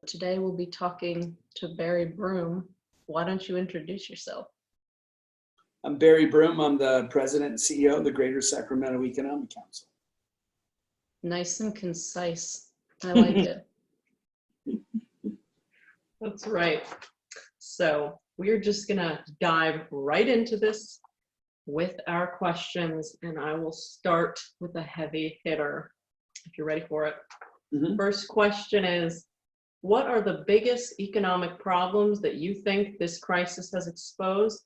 Today we'll be talking to Barry Broome. Why don't you introduce yourself? I'm Barry Broome. I'm the president and CEO of the Greater Sacramento Economic Council. Nice and concise. I like it. That's right. So we're just gonna dive right into this with our questions, and I will start with a heavy hitter, if you're ready for it. First question is, what are the biggest economic problems that you think this crisis has exposed?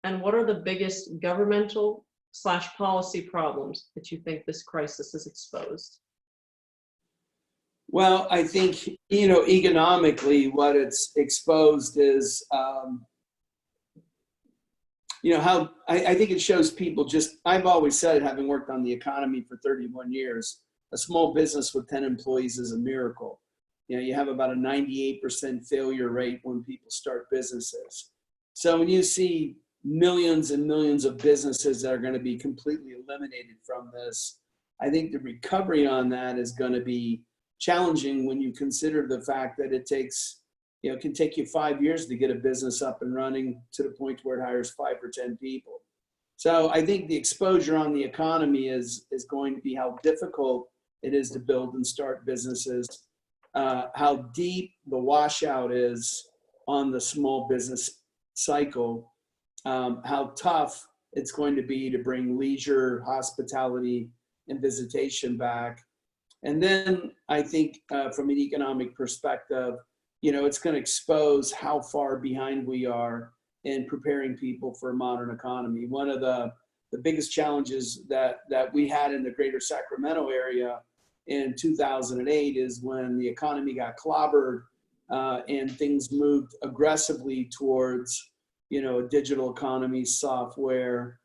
And what are the biggest governmental / policy problems that you think this crisis has exposed? Well, I think, economically, what it's exposed is, how I think it shows people I've always said, having worked on the economy for 31 years, a small business with 10 employees is a miracle. You have about a 98% failure rate when people start businesses. So when you see millions and millions of businesses that are going to be completely eliminated from this, I think the recovery on that is going to be challenging when you consider the fact that it can take you 5 years to get a business up and running to the point where it hires 5 or 10 people. So I think the exposure on the economy is going to be how difficult it is to build and start businesses, how deep the washout is on the small business cycle, how tough it's going to be to bring leisure, hospitality, and visitation back. And then I think from an economic perspective, it's going to expose how far behind we are in preparing people for a modern economy. One of the biggest challenges that we had in the Greater Sacramento area in 2008 is when the economy got clobbered and things moved aggressively towards, a digital economy, software,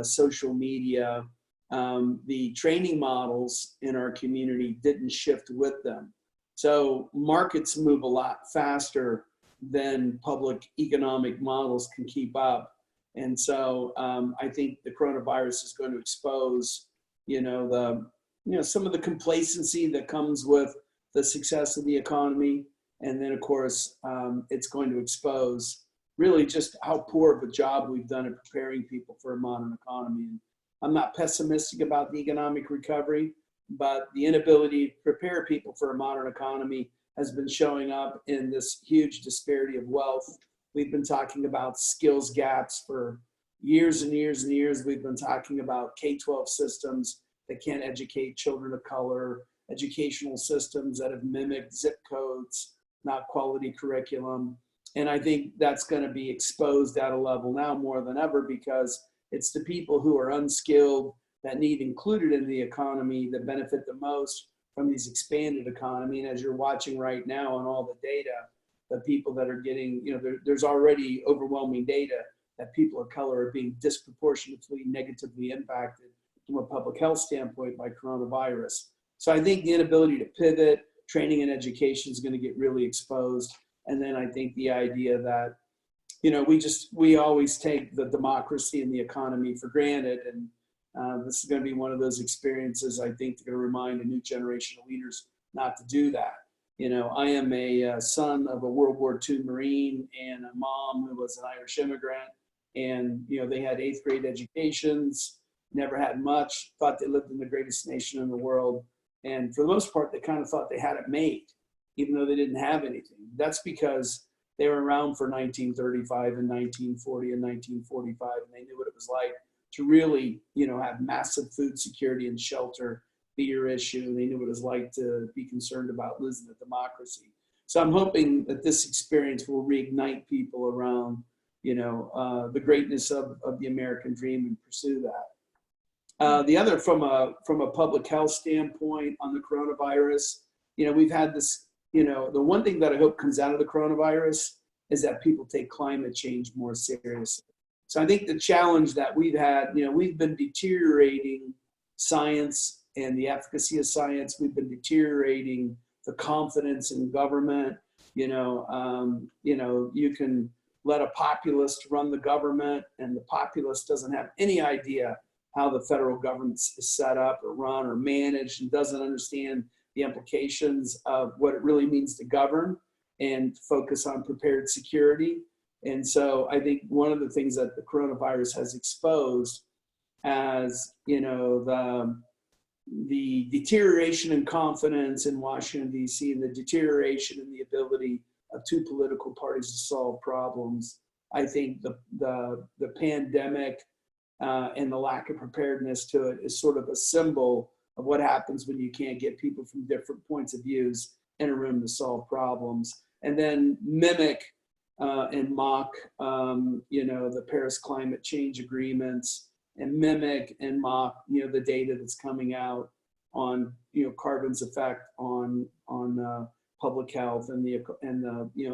social media. The training models in our community didn't shift with them. So markets move a lot faster than public economic models can keep up. And so I think the coronavirus is going to expose, some of the complacency that comes with the success of the economy. And then, of course, it's going to expose really just how poor of a job we've done at preparing people for a modern economy. And I'm not pessimistic about the economic recovery, but the inability to prepare people for a modern economy has been showing up in this huge disparity of wealth. We've been talking about skills gaps for years and years and years. We've been talking about K-12 systems that can't educate children of color, educational systems that have mimicked zip codes, not quality curriculum. And I think that's going to be exposed at a level now more than ever, because it's the people who are unskilled that need included in the economy that benefit the most from these expanded economy. And as you're watching right now on all the data, the people that are getting, there's already overwhelming data that people of color are being disproportionately negatively impacted from a public health standpoint by coronavirus. So I think the inability to pivot, training and education is going to get really exposed. And then I think the idea that, we always take the democracy and the economy for granted. And this is going to be one of those experiences, I think, that's going to remind a new generation of leaders not to do that. I am a son of a World War II Marine and a mom who was an Irish immigrant. And, they had 8th grade educations, never had much, thought they lived in the greatest nation in the world. And for the most part, they kind of thought they had it made, even though they didn't have anything. That's because they were around for 1935 and 1940 and 1945, and they knew what it was like to really, have massive food security and shelter be your issue. They knew what it was like to be concerned about losing the democracy. So I'm hoping that this experience will reignite people around, the greatness of the American dream and pursue that. The other, from a public health standpoint on the coronavirus, we've had this, the one thing that I hope comes out of the coronavirus is that people take climate change more seriously. So I think the challenge that we've had, we've been deteriorating science and the efficacy of science. We've been deteriorating the confidence in government. You can let a populist run the government, and the populist doesn't have any idea how the federal government is set up or run or managed, and doesn't understand the implications of what it really means to govern. and focus on prepared security. And so I think one of the things that the coronavirus has exposed as, the deterioration in confidence in Washington, D.C., and the deterioration in the ability of two political parties to solve problems. I think the pandemic and the lack of preparedness to it is sort of a symbol of what happens when you can't get people from different points of views in a room to solve problems, and then mimic and mock, the Paris climate change agreements, and mimic and mock, the data that's coming out on, carbon's effect on public health and the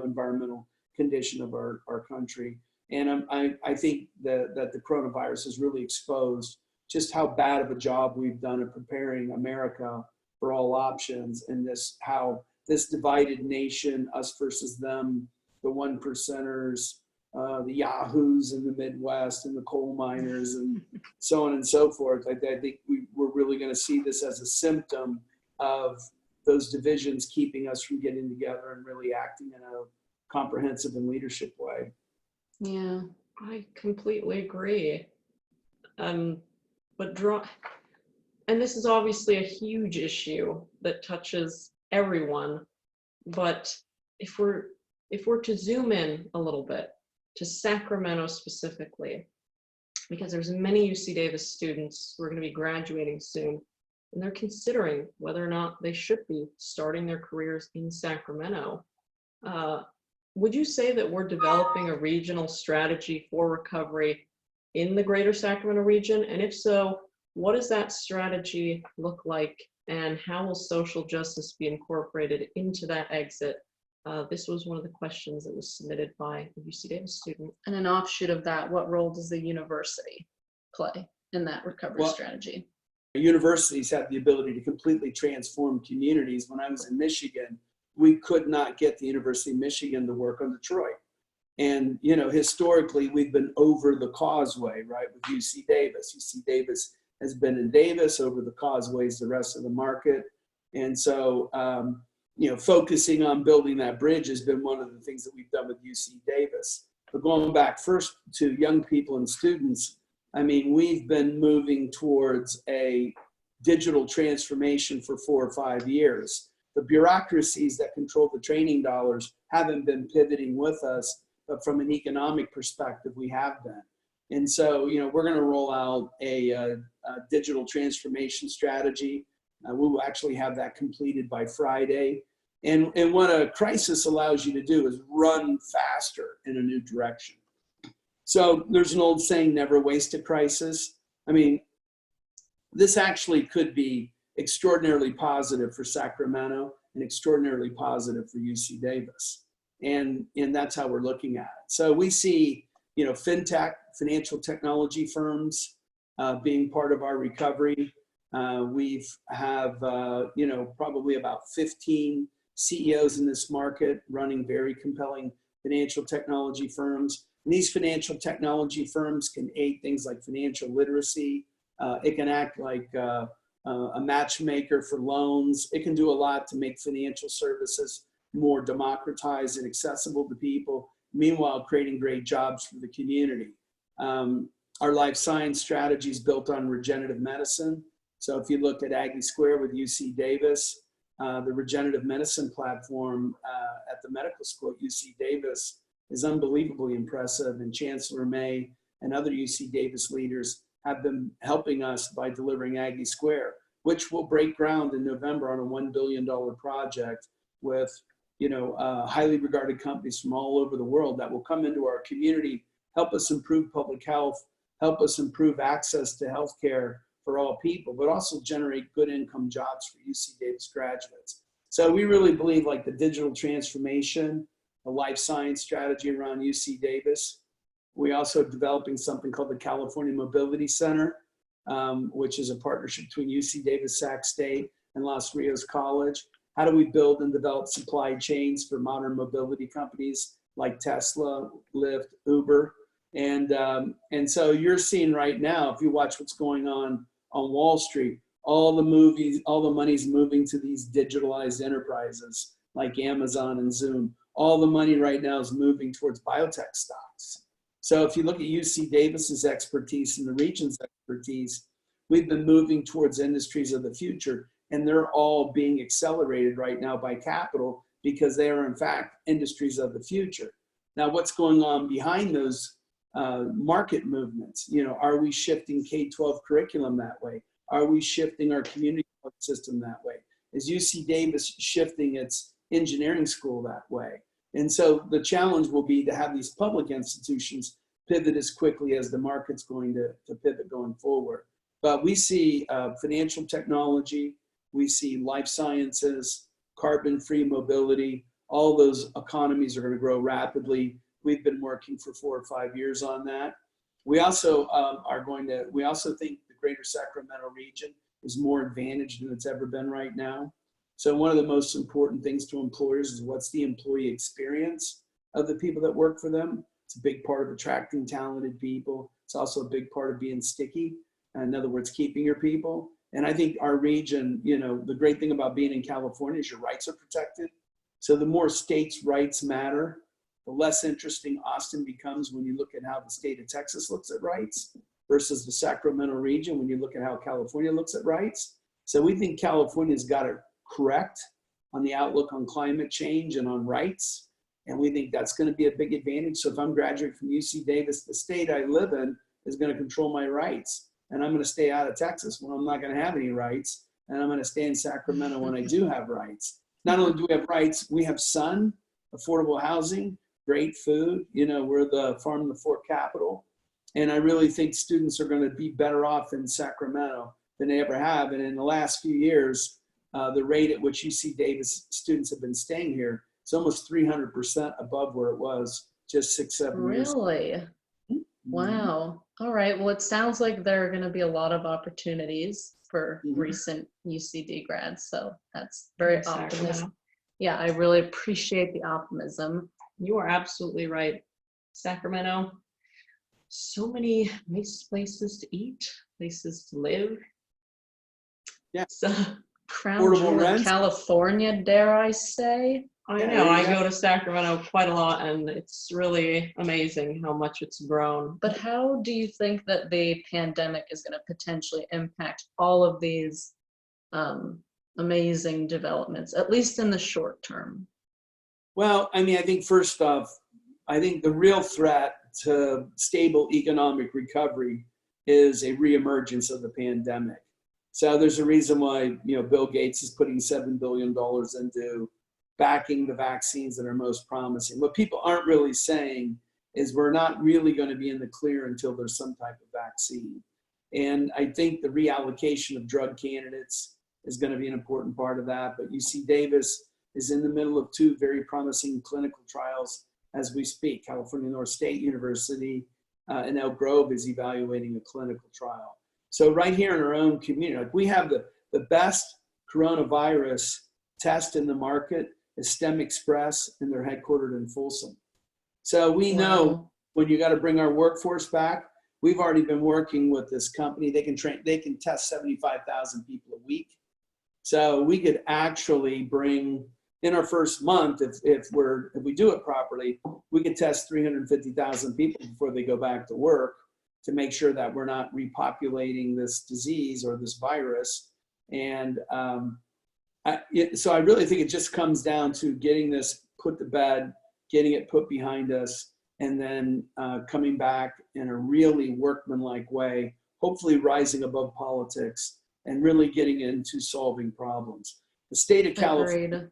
environmental condition of our country. And I think that the coronavirus has really exposed just how bad of a job we've done at preparing America for all options, and how this divided nation, us versus them, the one percenters, the yahoos in the Midwest, and the coal miners, and so on and so forth. I think we're really going to see this as a symptom of those divisions keeping us from getting together and really acting in a comprehensive and leadership way. Yeah, I completely agree. And this is obviously a huge issue that touches everyone. But if we're to zoom in a little bit to Sacramento specifically, because there's many UC Davis students who are going to be graduating soon, and they're considering whether or not they should be starting their careers in Sacramento. Would you say that we're developing a regional strategy for recovery in the Greater Sacramento region? And if so, what does that strategy look like, and how will social justice be incorporated into that exit? This was one of the questions that was submitted by a UC Davis student. And an offshoot of that, what role does the university play in that recovery strategy? Universities have the ability to completely transform communities. When I was in Michigan, we could not get the University of Michigan to work on Detroit. And, historically, we've been over the causeway, right, with UC Davis. UC Davis has been in Davis, over the causeways, the rest of the market. And so, focusing on building that bridge has been one of the things that we've done with UC Davis. But going back first to young people and students, we've been moving towards a digital transformation for 4 or 5 years. The bureaucracies that control the training dollars haven't been pivoting with us, but from an economic perspective, we have been. And so, we're going to roll out a digital transformation strategy. We will actually have that completed by Friday. And what a crisis allows you to do is run faster in a new direction. So there's an old saying, never waste a crisis. This actually could be extraordinarily positive for Sacramento and extraordinarily positive for UC Davis. And that's how we're looking at it. So we see, fintech, financial technology firms being part of our recovery. We have, probably about 15 CEOs in this market running very compelling financial technology firms. And these financial technology firms can aid things like financial literacy. It can act like a matchmaker for loans. It can do a lot to make financial services more democratized and accessible to people, meanwhile creating great jobs for the community. Our life science strategy is built on regenerative medicine. So if you look at Aggie Square with UC Davis, the regenerative medicine platform at the medical school at UC Davis is unbelievably impressive, and Chancellor May and other UC Davis leaders have been helping us by delivering Aggie Square, which will break ground in November on a $1 billion project with highly regarded companies from all over the world that will come into our community, help us improve public health, help us improve access to healthcare for all people, but also generate good income jobs for UC Davis graduates. So we really believe like the digital transformation, the life science strategy around UC Davis. We also are developing something called the California Mobility Center, which is a partnership between UC Davis, Sac State, and Los Rios College. How do we build and develop supply chains for modern mobility companies like Tesla, Lyft, Uber? And so you're seeing right now, if you watch what's going on Wall Street, all the money's moving to these digitalized enterprises like Amazon and Zoom. all the money right now is moving towards biotech stocks. So if you look at UC Davis's expertise and the region's expertise, we've been moving towards industries of the future, and they're all being accelerated right now by capital because they are in fact industries of the future. Now, what's going on behind those market movements? You know, are we shifting K-12 curriculum that way? Are we shifting our community college system that way? Is UC Davis shifting its engineering school that way? And so the challenge will be to have these public institutions pivot as quickly as the market's going to pivot going forward. But we see financial technology, we see life sciences, carbon-free mobility, all those economies are going to grow rapidly. We've been working for 4 or 5 years on that. We also we also think the Greater Sacramento region is more advantaged than it's ever been right now. So one of the most important things to employers is what's the employee experience of the people that work for them. It's a big part of attracting talented people. It's also a big part of being sticky. In other words, keeping your people. And I think our region, you know, the great thing about being in California is your rights are protected. So the more states' rights matter, the less interesting Austin becomes when you look at how the state of Texas looks at rights versus the Sacramento region when you look at how California looks at rights. So we think California's got it correct on the outlook on climate change and on rights. And we think that's going to be a big advantage. So if I'm graduating from UC Davis, the state I live in is going to control my rights. And I'm going to stay out of Texas when I'm not going to have any rights. And I'm going to stay in Sacramento when I do have rights. Not only do we have rights, we have sun, affordable housing, great food. You know, we're the farm to fork capital. And I really think students are going to be better off in Sacramento than they ever have. And in the last few years, the rate at which UC Davis students have been staying here is almost 300% above where it was just 6, 7 years ago. Really? Wow. All right. Well, it sounds like there are going to be a lot of opportunities for recent UCD grads. So that's very optimistic. Yeah, I really appreciate the optimism. You are absolutely right. Sacramento, so many nice places to eat, places to live. Yeah. So, Crown Affordable jewel of rents. California, dare I say? I Yeah, know, there you I go. go to Sacramento quite a lot, and it's really amazing how much it's grown. But how do you think that the pandemic is going to potentially impact all of these amazing developments, at least in the short term? Well, I mean, I think first off, I think the real threat to stable economic recovery is a reemergence of the pandemic. So there's a reason why, you know, Bill Gates is putting $7 billion into backing the vaccines that are most promising. What people aren't really saying is we're not really going to be in the clear until there's some type of vaccine. And I think the reallocation of drug candidates is going to be an important part of that. But UC Davis is in the middle of 2 very promising clinical trials as we speak. California North State University and Elk Grove is evaluating a clinical trial. So right here in our own community, like we have the best coronavirus test in the market is STEM Express, and they're headquartered in Folsom. So we know when you got to bring our workforce back, we've already been working with this company. They can test 75,000 people a week. So we could actually bring in our first month, if we do it properly, we could test 350,000 people before they go back to work to make sure that we're not repopulating this disease or this virus. And so I really think it just comes down to getting this put to bed, getting it put behind us, and then coming back in a really workmanlike way, hopefully rising above politics and really getting into solving problems. The state of California,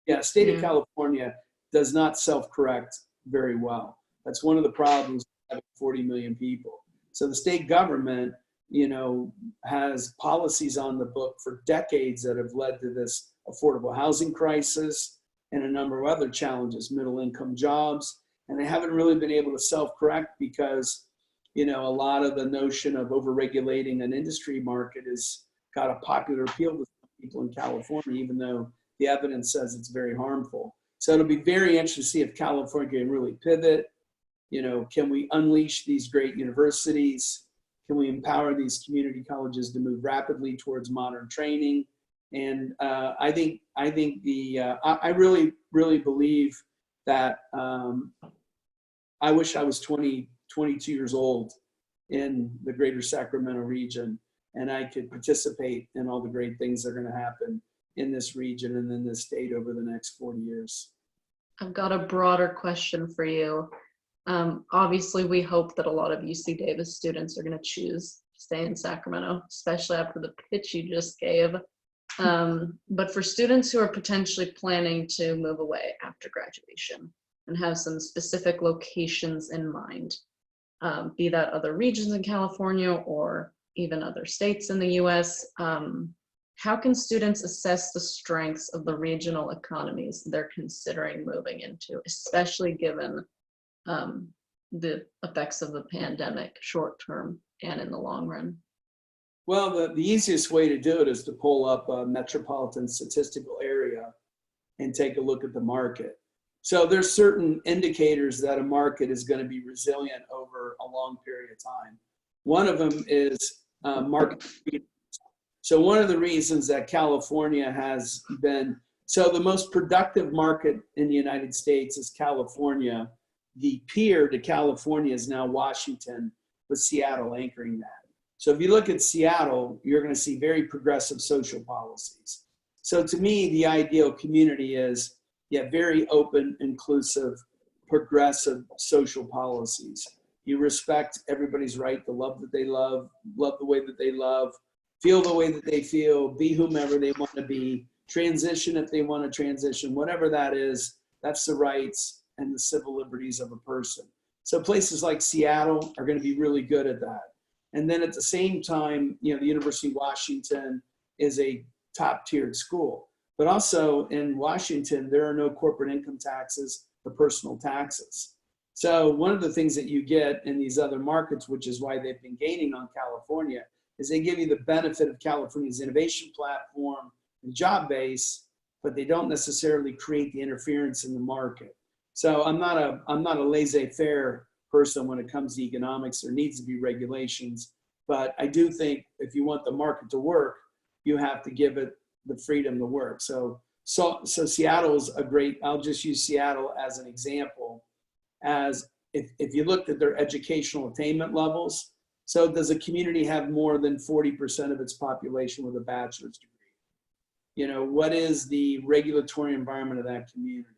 of California does not self-correct very well. That's one of the problems of having 40 million people. So the state government, you know, has policies on the book for decades that have led to this affordable housing crisis and a number of other challenges, middle income jobs, and they haven't really been able to self-correct because, you know, a lot of the notion of over-regulating an industry market has got a popular appeal to people in California, even though the evidence says it's very harmful. So it'll be very interesting to see if California can really pivot. You know, can we unleash these great universities? Can we empower these community colleges to move rapidly towards modern training? And I really believe that I wish I was 22 years old in the Greater Sacramento region, and I could participate in all the great things that are going to happen in this region and in this state over the next 40 years. I've got a broader question for you. Obviously, we hope that a lot of UC Davis students are going to choose to stay in Sacramento, especially after the pitch you just gave. But for students who are potentially planning to move away after graduation and have some specific locations in mind, be that other regions in California or even other states in the US, how can students assess the strengths of the regional economies they're considering moving into, especially given the effects of the pandemic, short term and in the long run? Well, the easiest way to do it is to pull up a metropolitan statistical area and take a look at the market. So there's certain indicators that a market is going to be resilient over a long period of time. One of them is market freedom. So one of the reasons that California has been, so the most productive market in the United States is California. The peer to California is now Washington, with Seattle anchoring that. So if you look at Seattle, you're going to see very progressive social policies. So to me, the ideal community is, very open, inclusive, progressive social policies. You respect everybody's right to love that they love the way that they love, feel the way that they feel, be whomever they want to be, transition if they want to transition, whatever that is, that's the rights and the civil liberties of a person. So places like Seattle are going to be really good at that. And then at the same time, the University of Washington is a top-tiered school. But also in Washington, there are no corporate income taxes or personal taxes. So one of the things that you get in these other markets, which is why they've been gaining on California, is they give you the benefit of California's innovation platform and job base, but they don't necessarily create the interference in the market. So I'm not a laissez-faire person when it comes to economics. There needs to be regulations, but I do think if you want the market to work, you have to give it the freedom to work. So Seattle's a great, I'll just use Seattle as an example, as if you looked at their educational attainment levels. So does a community have more than 40% of its population with a bachelor's degree? What is the regulatory environment of that community?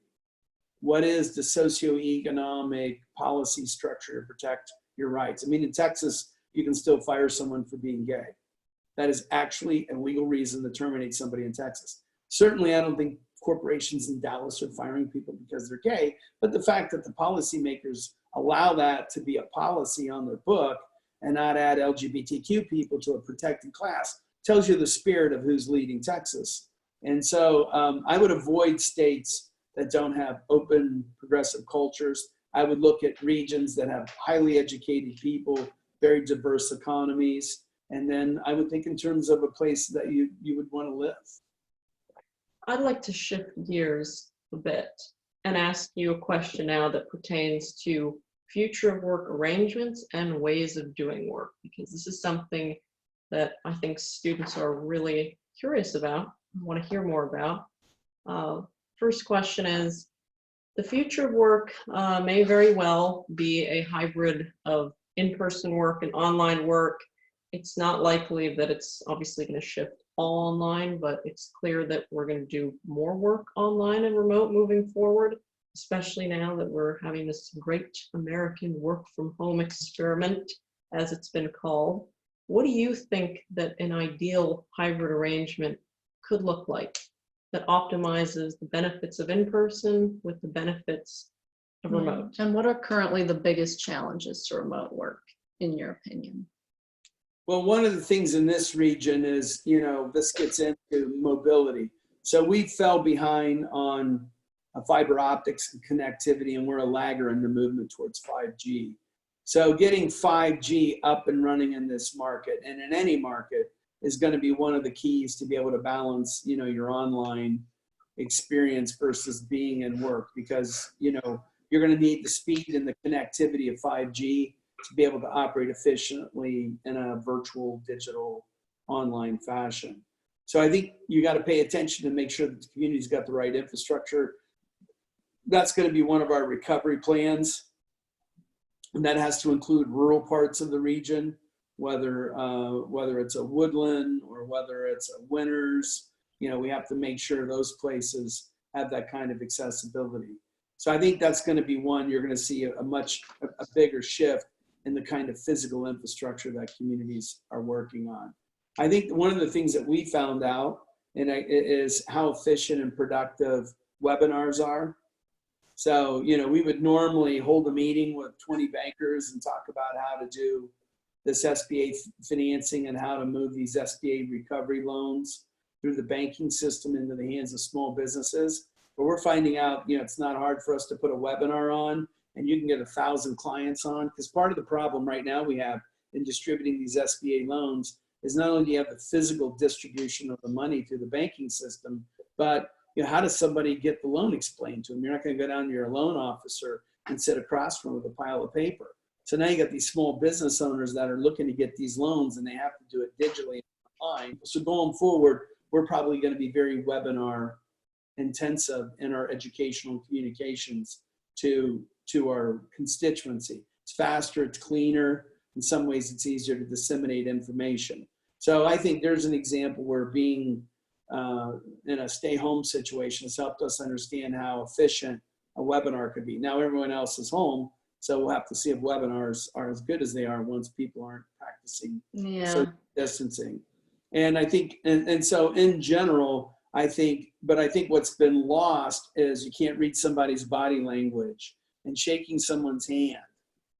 What is the socioeconomic policy structure to protect your rights? I mean, in Texas, you can still fire someone for being gay. That is actually a legal reason to terminate somebody in Texas. Certainly, I don't think corporations in Dallas are firing people because they're gay, but the fact that the policymakers allow that to be a policy on their book and not add LGBTQ people to a protected class tells you the spirit of who's leading Texas. And so I would avoid states that don't have open, progressive cultures. I would look at regions that have highly educated people, very diverse economies. And then I would think in terms of a place that you would want to live. I'd like to shift gears a bit and ask you a question now that pertains to future of work arrangements and ways of doing work, because this is something that I think students are really curious about, want to hear more about. First question is, the future of work may very well be a hybrid of in-person work and online work. It's not likely that it's obviously going to shift all online, but it's clear that we're going to do more work online and remote moving forward, especially now that we're having this great American work from home experiment, as it's been called. What do you think that an ideal hybrid arrangement could look like that optimizes the benefits of in-person with the benefits of remote? And what are currently the biggest challenges to remote work, in your opinion? Well, one of the things in this region is, this gets into mobility. So we fell behind on fiber optics and connectivity, and we're a lagger in the movement towards 5G. So getting 5G up and running in this market, and in any market, is going to be one of the keys to be able to balance, your online experience versus being in work, because, you're going to need the speed and the connectivity of 5G to be able to operate efficiently in a virtual, digital, online fashion. So I think you got to pay attention to make sure that the community's got the right infrastructure. that's going to be one of our recovery plans. And that has to include rural parts of the region, whether it's a Woodland or whether it's a Winters. You know, we have to make sure those places have that kind of accessibility. So I think that's going to be one you're going to see a bigger shift in the kind of physical infrastructure that communities are working on. I think one of the things that we found out is how efficient and productive webinars are. So, you know, we would normally hold a meeting with 20 bankers and talk about how to do this SBA financing and how to move these SBA recovery loans through the banking system into the hands of small businesses. But we're finding out, you know, it's not hard for us to put a webinar on and you can get 1,000 clients on, because part of the problem right now we have in distributing these SBA loans is not only do you have the physical distribution of the money through the banking system, but you know, how does somebody get the loan explained to them? You're not going to go down to your loan officer and sit across from them with a pile of paper. So now you got these small business owners that are looking to get these loans and they have to do it digitally online. So going forward, we're probably going to be very webinar intensive in our educational communications to our constituency. It's faster, it's cleaner. In some ways, it's easier to disseminate information. So I think there's an example where being in a stay-home situation has helped us understand how efficient a webinar could be. Now everyone else is home, so we'll have to see if webinars are as good as they are once people aren't practicing social distancing. And I think, and so in general, I think what's been lost is you can't read somebody's body language and shaking someone's hand,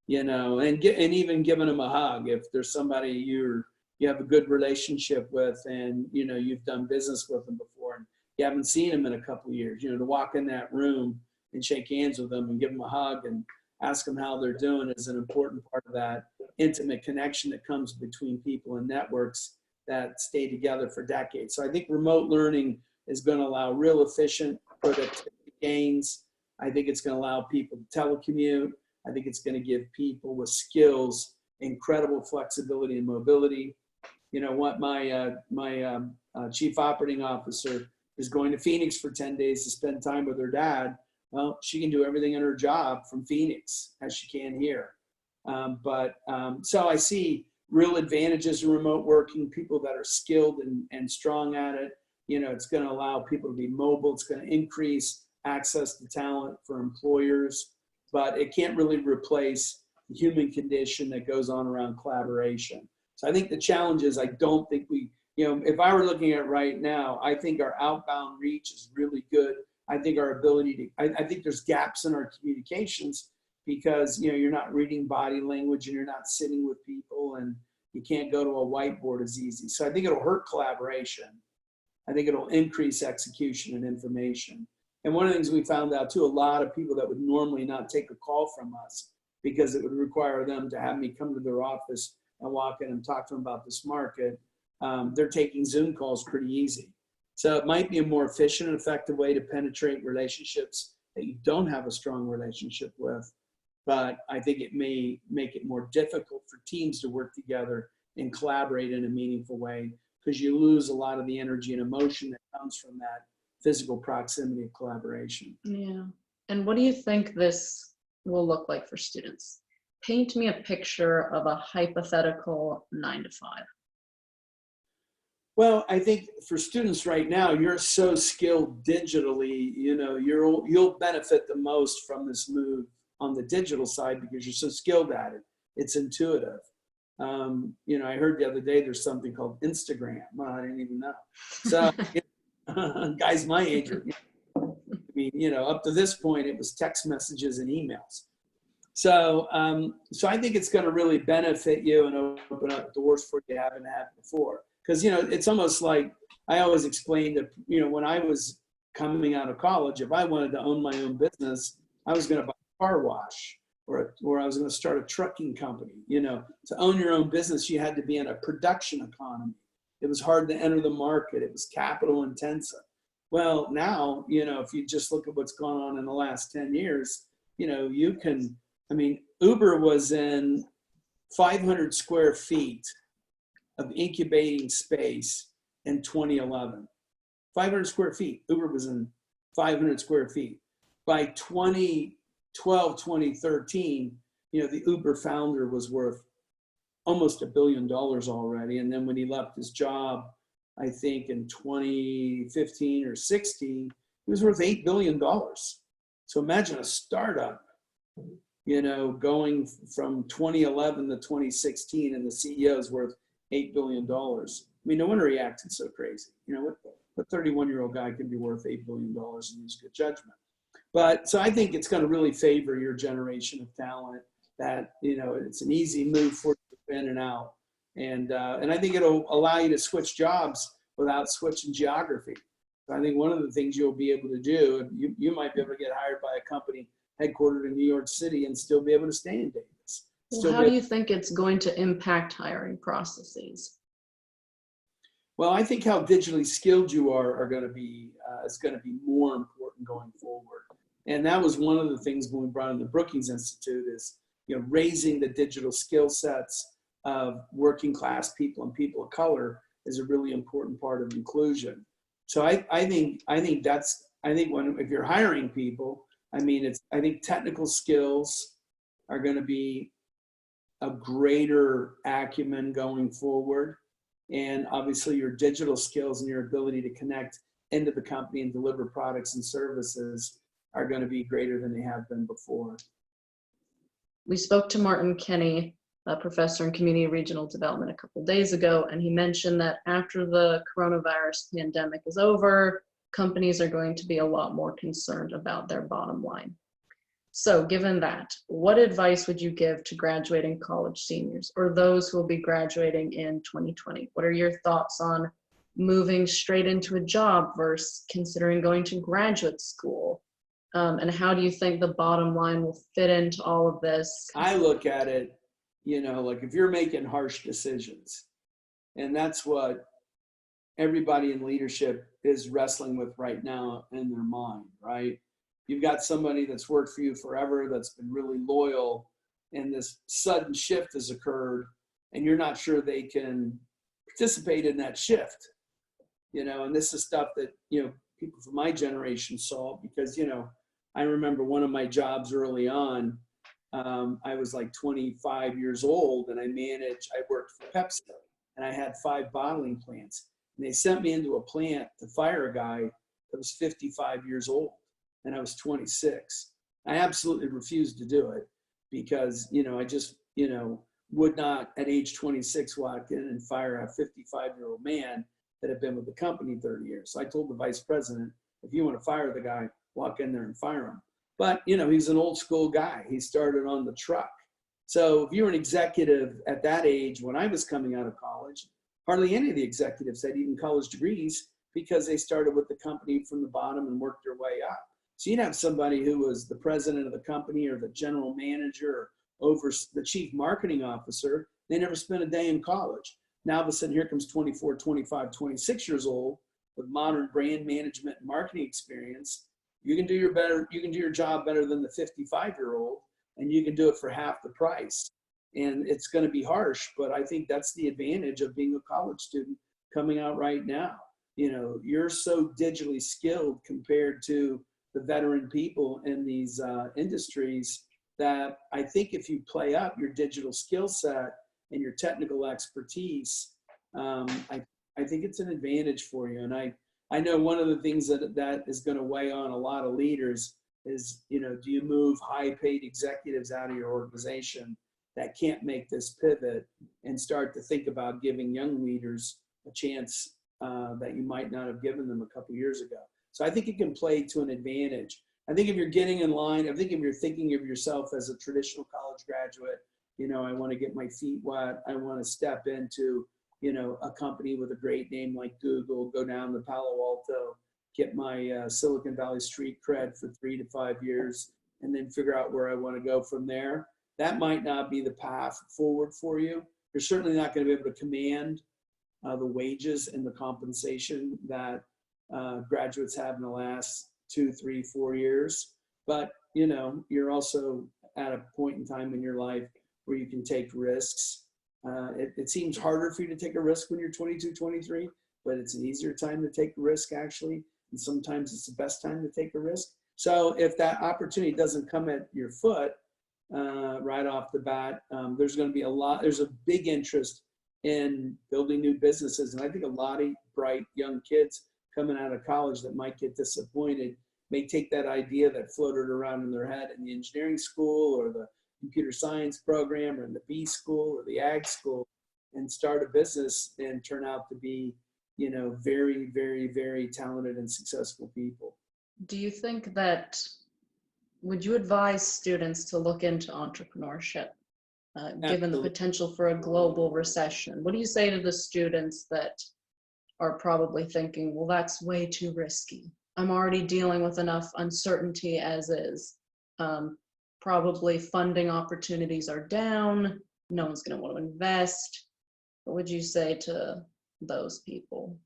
you know, and even giving them a hug if there's somebody you have a good relationship with and, you know, you've done business with them before and you haven't seen them in a couple of years, you know, to walk in that room and shake hands with them and give them a hug and ask them how they're doing is an important part of that intimate connection that comes between people and networks that stay together for decades. So I think remote learning is going to allow real efficient productivity gains. I think it's going to allow people to telecommute. I think it's going to give people with skills incredible flexibility and mobility. You know what, my chief operating officer is going to Phoenix for 10 days to spend time with her dad. Well, she can do everything in her job from Phoenix as she can here. So I see real advantages in remote working, people that are skilled and strong at it. You know, it's going to allow people to be mobile. It's going to increase access to talent for employers, but it can't really replace the human condition that goes on around collaboration. So I think the challenge is I don't think we, you know, if I were looking at right now, I think our outbound reach is really good. I think our ability to, I think there's gaps in our communications because, you know, you're not reading body language and you're not sitting with people and you can't go to a whiteboard as easy. So I think it'll hurt collaboration. I think it'll increase execution and information. And one of the things we found out too, a lot of people that would normally not take a call from us because it would require them to have me come to their office and walk in and talk to them about this market, they're taking Zoom calls pretty easy. So it might be a more efficient and effective way to penetrate relationships that you don't have a strong relationship with. But I think it may make it more difficult for teams to work together and collaborate in a meaningful way because you lose a lot of the energy and emotion that comes from that physical proximity of collaboration. Yeah. And what do you think this will look like for students? Paint me a picture of a hypothetical 9 to 5. Well, I think for students right now, you're so skilled digitally, you know, you'll benefit the most from this move on the digital side because you're so skilled at it. It's intuitive. You know, I heard the other day there's something called Instagram. Well, I didn't even know. So guys my age, I mean, you know, up to this point, it was text messages and emails. So, so I think it's going to really benefit you and open up doors for you haven't had before. Because, you know, it's almost like I always explained that, you know, when I was coming out of college, if I wanted to own my own business, I was going to buy a car wash or I was going to start a trucking company. You know, to own your own business, you had to be in a production economy. It was hard to enter the market. It was capital intensive. Well, now, you know, if you just look at what's gone on in the last 10 years, you know, you can, I mean, Uber was in 500 square feet of incubating space in 2011. 500 square feet. Uber was in 500 square feet. by 2012, 2013, you know, the Uber founder was worth almost $1 billion already. And then when he left his job, I think in 2015 or 16, he was worth $8 billion. So imagine a startup, you know, going from 2011 to 2016 and the CEO is worth $8 billion. I mean, no wonder he acted so crazy. You know, what 31-year-old guy can be worth $8 billion and use good judgment? But so I think it's going to really favor your generation of talent that, you know, it's an easy move for you in and out. And I think it'll allow you to switch jobs without switching geography. So I think one of the things you'll be able to do, you might be able to get hired by a company headquartered in New York City and still be able to stay in Davis. Well, how do you think it's going to impact hiring processes? Well, I think how digitally skilled you are going to be is going to be more important going forward. And that was one of the things when we brought in the Brookings Institute is, you know, raising the digital skill sets of working class people and people of color is a really important part of inclusion. So I think if you're hiring people, I think technical skills are going to be a greater acumen going forward. And obviously your digital skills and your ability to connect into the company and deliver products and services are going to be greater than they have been before. We spoke to Martin Kenny, a professor in community regional development, a couple of days ago, and he mentioned that after the coronavirus pandemic is over, companies are going to be a lot more concerned about their bottom line. So given that, what advice would you give to graduating college seniors or those who will be graduating in 2020? What are your thoughts on moving straight into a job versus considering going to graduate school? And how do you think the bottom line will fit into all of this? I look at it, you know, like if you're making harsh decisions, and that's what everybody in leadership is wrestling with right now in their mind, right? You've got somebody that's worked for you forever, that's been really loyal, and this sudden shift has occurred, and you're not sure they can participate in that shift, you know, and this is stuff that, you know, people from my generation saw because, you know, I remember one of my jobs early on, I was like 25 years old and I worked for Pepsi and I had 5 bottling plants and they sent me into a plant to fire a guy that was 55 years old and I was 26. I absolutely refused to do it because, you know, I just, you know, would not at age 26 walk in and fire a 55-year-old man that had been with the company 30 years. So I told the vice president, if you want to fire the guy, walk in there and fire him. But, you know, he's an old school guy. He started on the truck. So if you're an executive at that age, when I was coming out of college, hardly any of the executives had even college degrees because they started with the company from the bottom and worked their way up. So you'd have somebody who was the president of the company or the general manager or over the chief marketing officer. They never spent a day in college. Now all of a sudden here comes 24, 25, 26 years old with modern brand management and marketing experience. You can do your job better than the 55-year-old, and you can do it for half the price. And it's going to be harsh, but I think that's the advantage of being a college student coming out right now. You know, you're so digitally skilled compared to the veteran people in these industries that I think if you play up your digital skill set and your technical expertise, I think it's an advantage for you. And I know one of the things that is going to weigh on a lot of leaders is, you know, do you move high paid executives out of your organization that can't make this pivot and start to think about giving young leaders a chance that you might not have given them a couple years ago. So I think it can play to an advantage. I think if you're getting in line, I think if you're thinking of yourself as a traditional college graduate, you know, I want to get my feet wet. I want to step into, you know, a company with a great name like Google, go down to Palo Alto, get my Silicon Valley street cred for 3 to 5 years, and then figure out where I want to go from there. That might not be the path forward for you. You're certainly not going to be able to command the wages and the compensation that graduates have in the last 2, 3, 4 years. But, you know, you're also at a point in time in your life where you can take risks. It seems harder for you to take a risk when you're 22, 23, but it's an easier time to take a risk actually. And sometimes it's the best time to take a risk. So if that opportunity doesn't come at your foot right off the bat, there's going to be there's a big interest in building new businesses. And I think a lot of bright young kids coming out of college that might get disappointed may take that idea that floated around in their head in the engineering school or the computer science program or in the B school or the ag school and start a business and turn out to be, you know, very, very, very talented and successful people. Do you think that, would you advise students to look into entrepreneurship, given the potential for a global recession? What do you say to the students that are probably thinking, well, that's way too risky. I'm already dealing with enough uncertainty as is. Probably funding opportunities are down. No one's going to want to invest. What would you say to those people?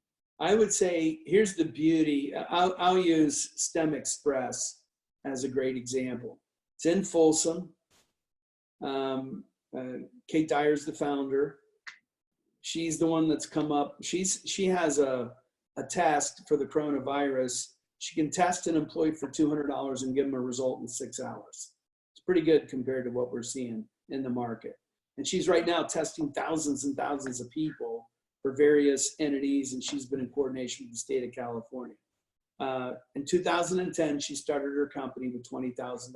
I would say, here's the beauty. I'll use STEM Express as a great example. It's in Folsom. Kate Dyer's the founder. She's the one that's come up. She has a test for the coronavirus. She can test an employee for $200 and give them a result in 6 hours. It's pretty good compared to what we're seeing in the market. And she's right now testing thousands and thousands of people for various entities, and she's been in coordination with the state of California. In 2010, she started her company with $20,000.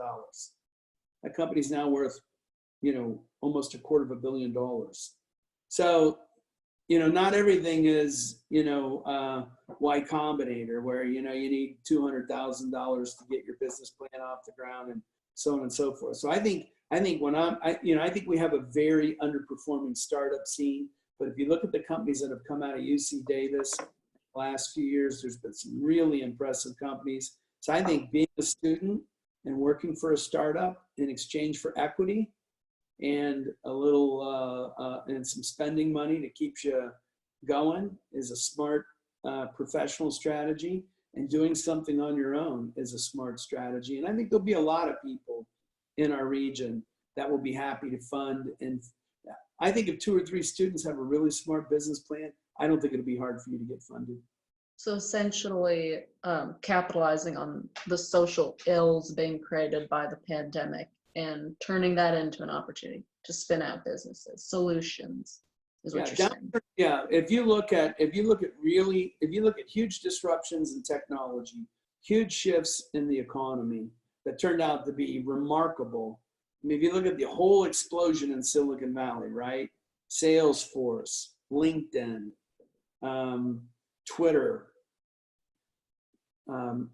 That company's now worth, you know, almost $250 million. So, you know, not everything is, you know, Y Combinator, where, you know, you need $200,000 to get your business plan off the ground and so on and so forth. So I think when I think we have a very underperforming startup scene. But if you look at the companies that have come out of UC Davis the last few years, there's been some really impressive companies. So I think being a student and working for a startup in exchange for equity and a little and some spending money to keep you going is a smart professional strategy, and doing something on your own is a smart strategy. And I think there'll be a lot of people in our region that will be happy to fund. And I think if 2 or 3 students have a really smart business plan, I don't think it'll be hard for you to get funded. So essentially capitalizing on the social ills being created by the pandemic and turning that into an opportunity to spin out businesses, solutions is what you're saying. Yeah, if you look at huge disruptions in technology, huge shifts in the economy that turned out to be remarkable. I mean, if you look at the whole explosion in Silicon Valley, right? Salesforce, LinkedIn, Twitter,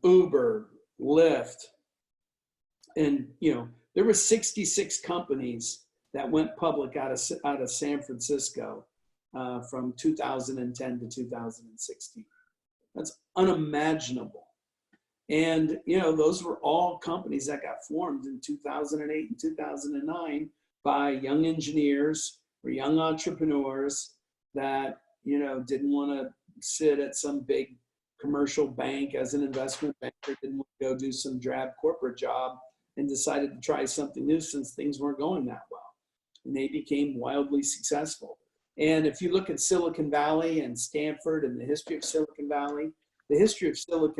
Uber, Lyft, and you know, there were 66 companies that went public out of San Francisco from 2010 to 2016. That's unimaginable. And you know, those were all companies that got formed in 2008 and 2009 by young engineers or young entrepreneurs that, you know, didn't want to sit at some big commercial bank as an investment banker, didn't want to go do some drab corporate job, and decided to try something new since things weren't going that well. And they became wildly successful. And if you look at Silicon Valley and Stanford and the history of Silicon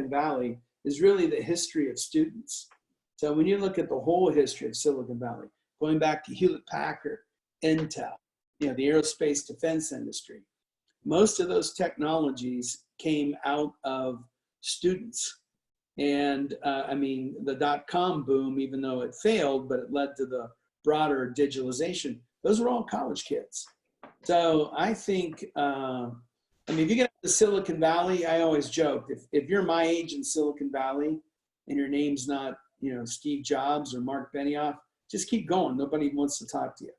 Valley is really the history of students. So when you look at the whole history of Silicon Valley, going back to Hewlett Packard, Intel, you know, the aerospace defense industry, most of those technologies came out of students. And I mean, the dot-com boom, even though it failed, but it led to the broader digitalization, those were all college kids. So I think, I mean, if you get to Silicon Valley, I always joke, if you're my age in Silicon Valley and your name's not, you know, Steve Jobs or Mark Benioff, just keep going. Nobody wants to talk to you.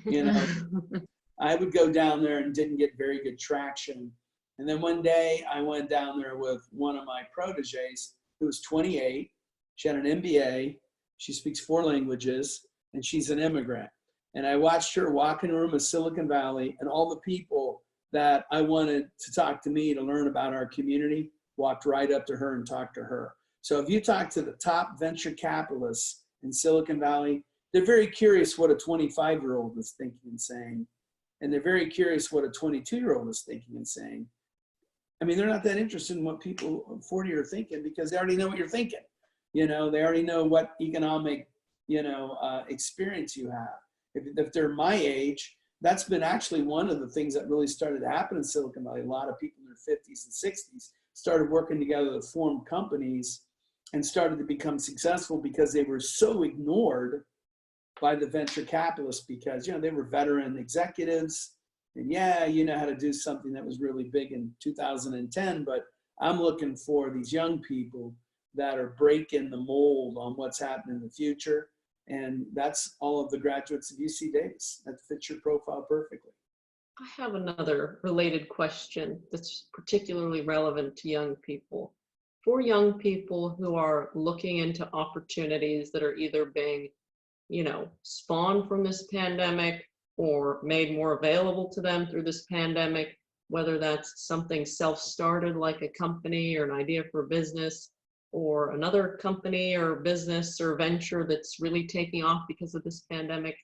You know, I would go down there and didn't get very good traction. And then one day I went down there with one of my proteges who was 28. She had an MBA. She speaks 4 languages and she's an immigrant. And I watched her walk in a room of Silicon Valley, and all the people that I wanted to talk to me to learn about our community walked right up to her and talked to her. So if you talk to the top venture capitalists in Silicon Valley, they're very curious what a 25-year-old is thinking and saying. And they're very curious what a 22-year-old is thinking and saying. I mean, they're not that interested in what people 40 are thinking because they already know what you're thinking. They already know what economic, experience you have. If they're my age, that's been actually one of the things that really started to happen in Silicon Valley. A lot of people in their 50s and 60s started working together to form companies and started to become successful because they were so ignored by the venture capitalists because, they were veteran executives. And yeah, you know how to do something that was really big in 2010, but I'm looking for these young people that are breaking the mold on what's happening in the future. And that's all of the graduates of UC Davis. That fits your profile perfectly. I have another related question that's particularly relevant to young people. For young people who are looking into opportunities that are either being, spawned from this pandemic or made more available to them through this pandemic, whether that's something self-started like a company or an idea for a business, or another company or business or venture that's really taking off because of this pandemic,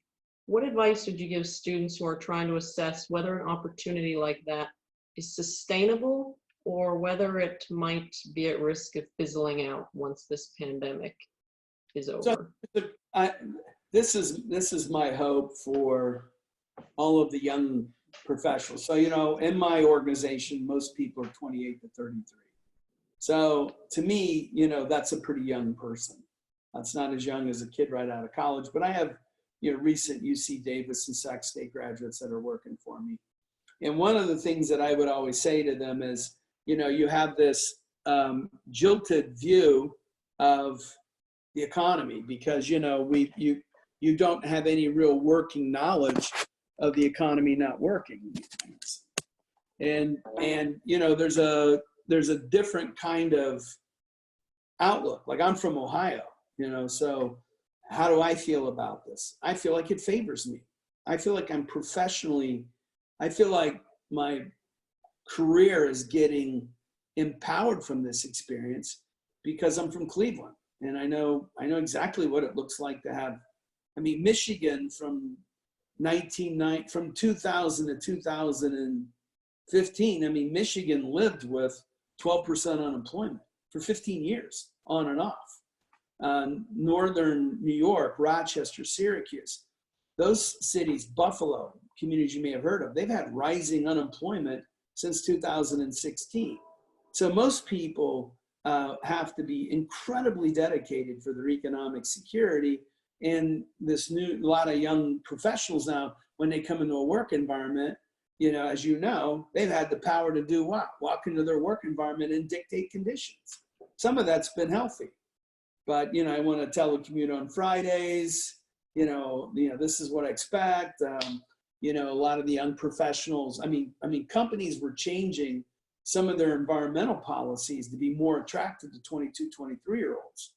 what advice would you give students who are trying to assess whether an opportunity like that is sustainable or whether it might be at risk of fizzling out once this pandemic is over? So, this is my hope for all of the young professionals. So, in my organization, most people are 28 to 33. So to me, that's a pretty young person. That's not as young as a kid right out of college, but I have, recent UC Davis and Sac State graduates that are working for me. And one of the things that I would always say to them is, you have this jilted view of the economy because, you don't have any real working knowledge of the economy not working. And there's a different kind of outlook. Like I'm from Ohio, so how do I feel about this? I feel like it favors me. I feel like I feel like my career is getting empowered from this experience because I'm from Cleveland and I know exactly what it looks like to have, Michigan from 2000 to 2015, Michigan lived with 12% unemployment for 15 years, on and off. Northern New York, Rochester, Syracuse, those cities, Buffalo, communities you may have heard of, they've had rising unemployment since 2016. So most people have to be incredibly dedicated for their economic security. And a lot of young professionals now, when they come into a work environment, as they've had the power to do what? Walk into their work environment and dictate conditions. Some of that's been healthy, but, I want to telecommute on Fridays, this is what I expect. A lot of the young professionals, companies were changing some of their environmental policies to be more attractive to 22, 23-year-olds.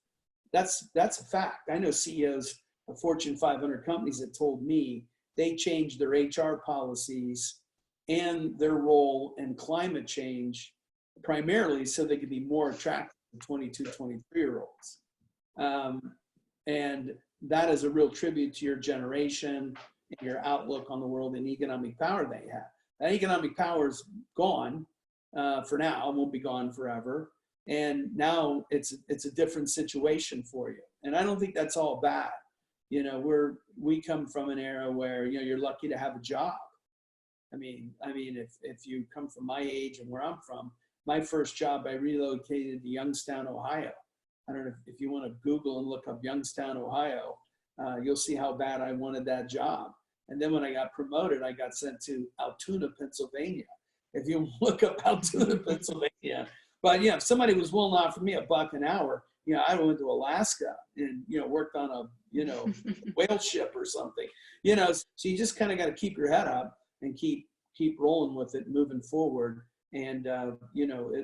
That's a fact. I know CEOs of Fortune 500 companies that told me they changed their HR policies and their role in climate change primarily so they could be more attractive to 22, 23-year-olds. And that is a real tribute to your generation and your outlook on the world and economic power they have. That economic power is gone for now, won't be gone forever. And now it's a different situation for you. And I don't think that's all bad. We come from an era where, you're lucky to have a job. If you come from my age and where I'm from, my first job, I relocated to Youngstown, Ohio. I don't know if you want to Google and look up Youngstown, Ohio, you'll see how bad I wanted that job. And then when I got promoted, I got sent to Altoona, Pennsylvania. If you look up Altoona, Pennsylvania, but if somebody was willing to offer me $1 an hour, I went to Alaska and, worked on a, whale ship or something, so you just kind of got to keep your head up and keep rolling with it, moving forward. And,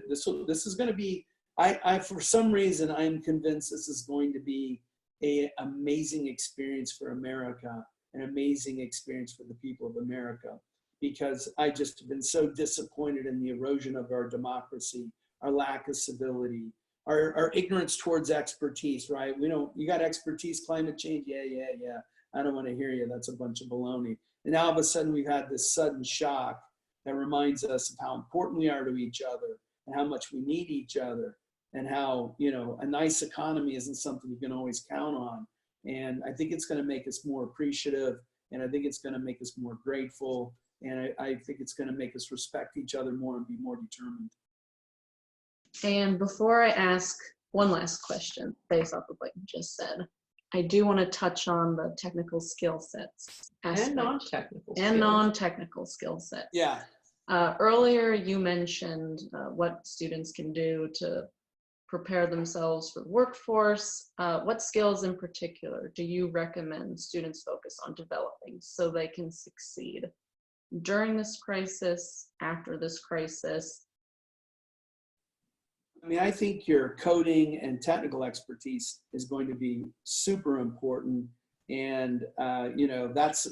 this is going to be, I for some reason, I'm convinced this is going to be an amazing experience for America, an amazing experience for the people of America, because I just have been so disappointed in the erosion of our democracy, our lack of civility, our ignorance towards expertise, right? You got expertise, climate change? Yeah. I don't want to hear you. That's a bunch of baloney. And now all of a sudden we've had this sudden shock that reminds us of how important we are to each other and how much we need each other. and how, you know, a nice economy isn't something you can always count on. And I think it's going to make us more appreciative, and I think it's going to make us more grateful, and I think it's going to make us respect each other more and be more determined. And before I ask one last question based off of what you just said, I do want to touch on the technical skill sets aspect. And non-technical And skills. non-technical skill sets. Yeah. Earlier, you mentioned what students can do to prepare themselves for the workforce. What skills in particular do you recommend students focus on developing so they can succeed during this crisis, after this crisis? I mean, I think your coding and technical expertise is going to be super important. And, you know, that's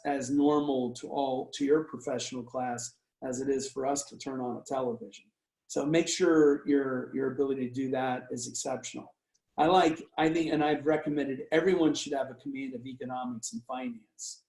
as normal to your professional class as it is for us to turn on a television. So make sure your ability to do that is exceptional. I think, and I've recommended everyone should have a command of economics and finance.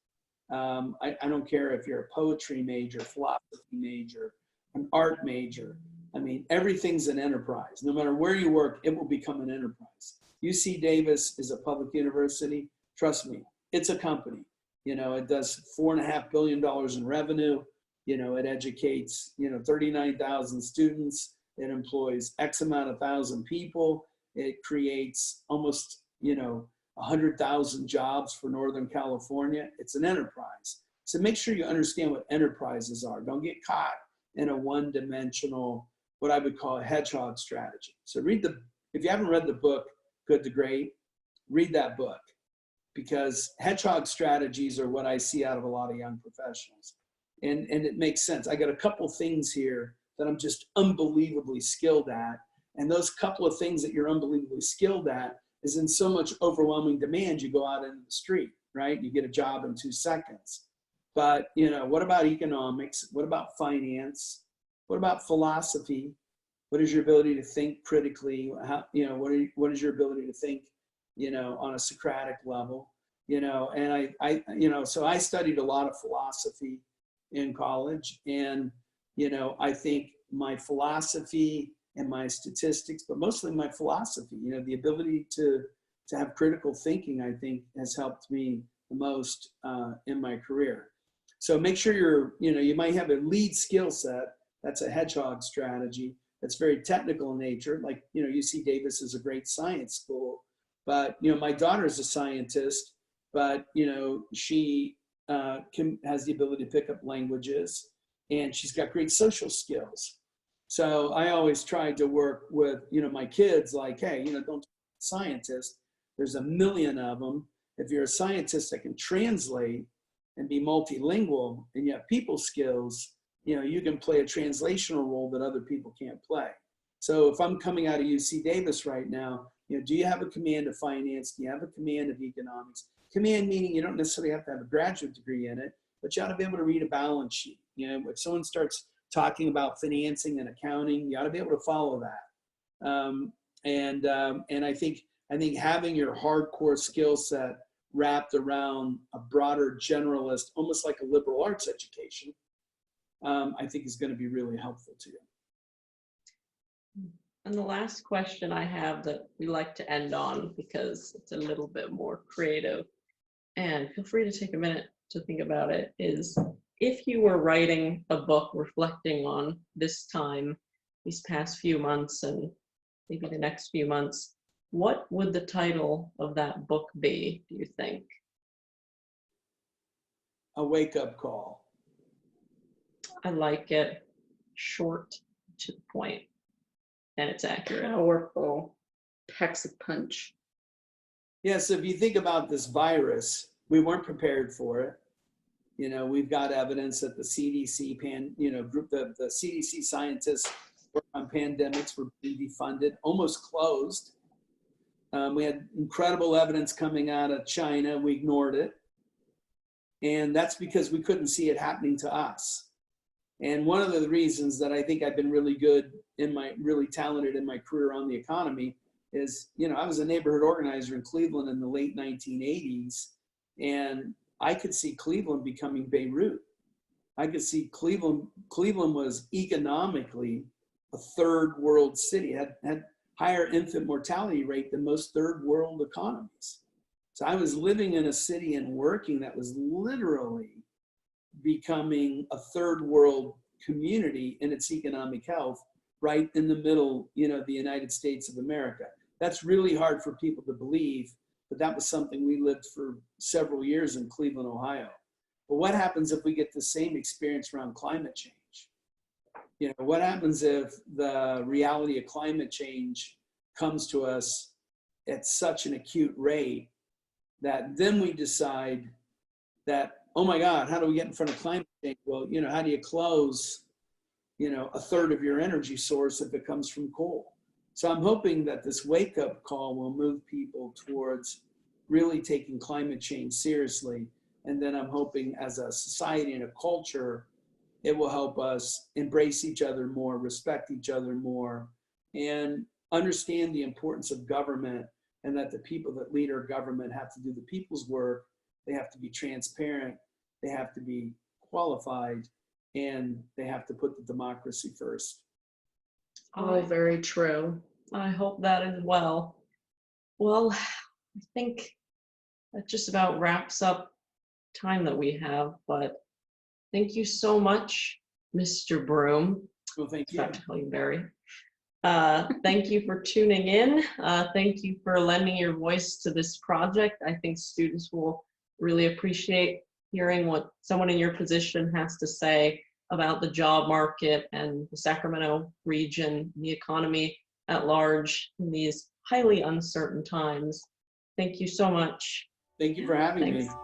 I don't care if you're a poetry major, philosophy major, an art major. I mean, everything's an enterprise. No matter where you work, it will become an enterprise. UC Davis is a public university. Trust me, it's a company. You know, it does $4.5 billion in revenue. You know, it educates, you know, 39,000 students. It employs X amount of thousand people. It creates almost, you know, 100,000 jobs for Northern California. It's an enterprise. So make sure you understand what enterprises are. Don't get caught in a one-dimensional, what I would call a hedgehog strategy. So if you haven't read the book, Good to Great, read that book, because hedgehog strategies are what I see out of a lot of young professionals. And it makes sense. I got a couple things here that I'm just unbelievably skilled at. And those couple of things that you're unbelievably skilled at is in so much overwhelming demand, you go out into the street, right? You get a job in 2 seconds. But, you know, what about economics? What about finance? What about philosophy? What is your ability to think critically? How, you know, what is your ability to think, you know, on a Socratic level? You know, and you know, so I studied a lot of philosophy in college, and, you know, I think my philosophy and my statistics, but mostly my philosophy, you know, the ability to have critical thinking, I think has helped me the most in my career. So make sure you know, you might have a lead skill set. That's a hedgehog strategy. That's very technical in nature. Like, you know, UC Davis is a great science school, but, you know, my daughter is a scientist, but, you know, she has the ability to pick up languages, and she's got great social skills. So I always tried to work with, you know, my kids, like, hey, you know, don't be a scientist. There's a million of them. If you're a scientist that can translate and be multilingual and you have people skills, you know, you can play a translational role that other people can't play. So if I'm coming out of UC Davis right now, you know, do you have a command of finance? Do you have a command of economics? Command meaning you don't necessarily have to have a graduate degree in it, but you ought to be able to read a balance sheet. You know, if someone starts talking about financing and accounting, you ought to be able to follow that. And I think having your hardcore skill set wrapped around a broader generalist, almost like a liberal arts education, I think is going to be really helpful to you. And the last question I have that we like to end on, because it's a little bit more creative, and feel free to take a minute to think about it, is if you were writing a book reflecting on this time, these past few months and maybe the next few months, what would the title of that book be, do you think? A wake-up call. I like it. Short, to the point, and it's accurate. Powerful. Packs a punch. Yeah, so if you think about this virus, we weren't prepared for it. You know, we've got evidence that the CDC the CDC scientists work on pandemics were being defunded, almost closed. We had incredible evidence coming out of China. We ignored it. And that's because we couldn't see it happening to us. And one of the reasons that I think I've been really talented in my career on the economy is, you know, I was a neighborhood organizer in Cleveland in the late 1980s, and I could see Cleveland becoming Beirut. I could see Cleveland was economically a third world city, had higher infant mortality rate than most third world economies. So I was living in a city and working that was literally becoming a third world community in its economic health, right in the middle, the United States of America. That's really hard for people to believe, but that was something we lived for several years in Cleveland, Ohio. But what happens if we get the same experience around climate change? What happens if the reality of climate change comes to us at such an acute rate that then we decide that, oh my God, how do we get in front of climate change? Well, how do you close, a third of your energy source if it comes from coal? So I'm hoping that this wake-up call will move people towards really taking climate change seriously. And then I'm hoping as a society and a culture, it will help us embrace each other more, respect each other more, and understand the importance of government, and that the people that lead our government have to do the people's work. They have to be transparent, they have to be qualified, and they have to put the democracy first. Oh, very true. I hope that as well. Well, I think that just about wraps up time that we have, but thank you so much, Mr. Broome. Well, thank you. Sorry to call you Barry. Thank you for tuning in. Thank you for lending your voice to this project. I think students will really appreciate hearing what someone in your position has to say about the job market and the Sacramento region, the economy at large in these highly uncertain times. Thank you so much. Thank you for having Thanks. me.